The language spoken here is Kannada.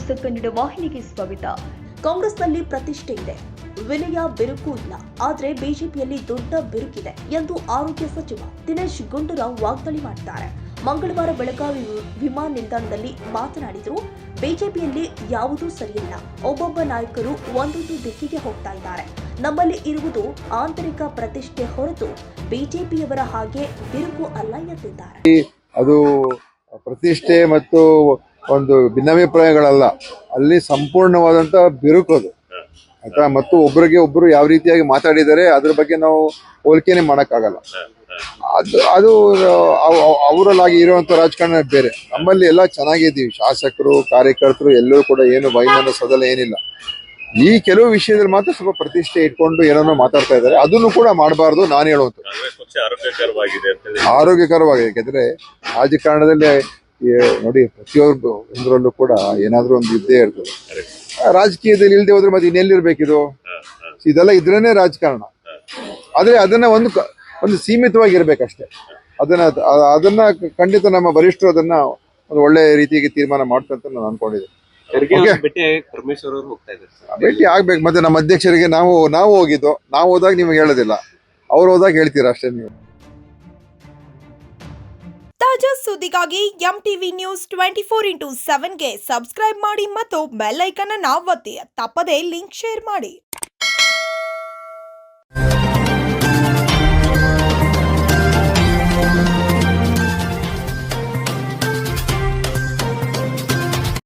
ನ್ಯೂಸ್ ಕನ್ನಡ ವಾಹಿನಿಗೆ ಸ್ವಾಗತ. ಕಾಂಗ್ರೆಸ್ನಲ್ಲಿ ಪ್ರತಿಷ್ಠೆ ಇದೆ, ವಿನಯ ಬಿರುಕು ಇಲ್ಲ, ಆದ್ರೆ ಬಿಜೆಪಿಯಲ್ಲಿ ದೊಡ್ಡ ಬಿರುಕಿದೆ ಎಂದು ಆರೋಗ್ಯ ಸಚಿವ ದಿನೇಶ್ ಗುಂಡೂರಾವ್ ವಾಗ್ದಾಳಿ ಮಾಡಿದ್ದಾರೆ. ಮಂಗಳವಾರ ಬೆಳಗಾವಿ ವಿಮಾನ ನಿಲ್ದಾಣದಲ್ಲಿ ಮಾತನಾಡಿದರು. ಬಿಜೆಪಿಯಲ್ಲಿ ಯಾವುದೂ ಸರಿಯಿಲ್ಲ, ಒಬ್ಬೊಬ್ಬ ನಾಯಕರು ಒಂದೊಂದು ದಿಕ್ಕಿಗೆ ಹೋಗ್ತಾ ಇದ್ದಾರೆ. ನಮ್ಮಲ್ಲಿ ಇರುವುದು ಆಂತರಿಕ ಪ್ರತಿಷ್ಠೆ ಹೊರತು ಬಿಜೆಪಿಯವರ ಹಾಗೆ ಬಿರುಕು ಅಲ್ಲ ಎಂದಿದ್ದಾರೆ. ಅದು ಪ್ರತಿಷ್ಠೆ ಮತ್ತು ಒಂದು ಭಿನ್ನಾಭಿಪ್ರಾಯಗಳಲ್ಲ, ಅಲ್ಲಿ ಸಂಪೂರ್ಣವಾದಂತ ಬಿರುಕು ಅದು ಆಯ್ತಾ. ಮತ್ತು ಒಬ್ಬರಿಗೆ ಒಬ್ಬರು ಯಾವ ರೀತಿಯಾಗಿ ಮಾತಾಡಿದರೆ ಅದ್ರ ಬಗ್ಗೆ ನಾವು ಹೋಲಿಕೆನೆ ಮಾಡಕ್ಕಾಗಲ್ಲ. ಅದು ಅವರಲ್ಲಾಗಿ ಇರುವಂತ ರಾಜಕಾರಣ ಬೇರೆ. ನಮ್ಮಲ್ಲಿ ಎಲ್ಲ ಚೆನ್ನಾಗಿದ್ದೀವಿ, ಶಾಸಕರು ಕಾರ್ಯಕರ್ತರು ಎಲ್ಲರೂ ಕೂಡ ಏನು ವೈಮನಸ್ಸದಲ್ಲ ಏನಿಲ್ಲ. ಈ ಕೆಲವು ವಿಷಯದಲ್ಲಿ ಮಾತ್ರ ಸ್ವಲ್ಪ ಪ್ರತಿಷ್ಠೆ ಇಟ್ಕೊಂಡು ಏನನ್ನೋ ಮಾತಾಡ್ತಾ ಇದ್ದಾರೆ. ಅದನ್ನು ಕೂಡ ಮಾಡಬಾರ್ದು. ನಾನು ಹೇಳುವಂತ ಆರೋಗ್ಯಕರವಾಗಿದೆ. ಯಾಕಂದ್ರೆ ರಾಜಕಾರಣದಲ್ಲಿ ನೋಡಿ, ಪ್ರತಿಯೊಬ್ಬರು ಒಂದರಲ್ಲೂ ಕೂಡ ಏನಾದ್ರೂ ಒಂದು ಇದ್ದೇ ಇರ್ತದೆ. ರಾಜಕೀಯದಲ್ಲಿ ಇಲ್ಲದೆ ಹೋದ್ರೆ ಮತ್ತೆ ಇನ್ನೆಲ್ಲಿರ್ಬೇಕಿದು? ಇದೆಲ್ಲ ಇದ್ರೇನೆ ರಾಜಕಾರಣ. ಆದ್ರೆ ಅದನ್ನ ಒಂದು ಸೀಮಿತವಾಗಿರ್ಬೇಕಷ್ಟೇ. ಅದನ್ನ ಖಂಡಿತ ನಮ್ಮ ವರಿಷ್ಠರು ಅದನ್ನ ಒಂದು ಒಳ್ಳೆ ರೀತಿಯಾಗಿ ತೀರ್ಮಾನ ಮಾಡ್ತಂತ ನಾನು ಅನ್ಕೊಂಡಿದ್ದೆ. ಭೇಟಿ ಆಗ್ಬೇಕು. ಮತ್ತೆ ನಮ್ಮ ಅಧ್ಯಕ್ಷರಿಗೆ ನಾವು ಹೋಗಿದ್ದು, ನಾವು ಹೋದಾಗ ನಿಮ್ಗೆ ಹೇಳೋದಿಲ್ಲ, ಅವ್ರು ಹೋದಾಗ ಹೇಳ್ತೀರಾ ಅಷ್ಟೇ ನೀವು. ತಾಜಾ ಸುದ್ದಿಗಾಗಿ MTV ನ್ಯೂಸ್ 24x7ಗೆ ಸಬ್ಸ್ಕ್ರೈಬ್ ಮಾಡಿ ಮತ್ತು ಬೆಲ್ ಐಕಾನ್ ಅನ್ನು ಒತ್ತಿ. ತಪ್ಪದೇ ಲಿಂಕ್ ಶೇರ್ ಮಾಡಿ.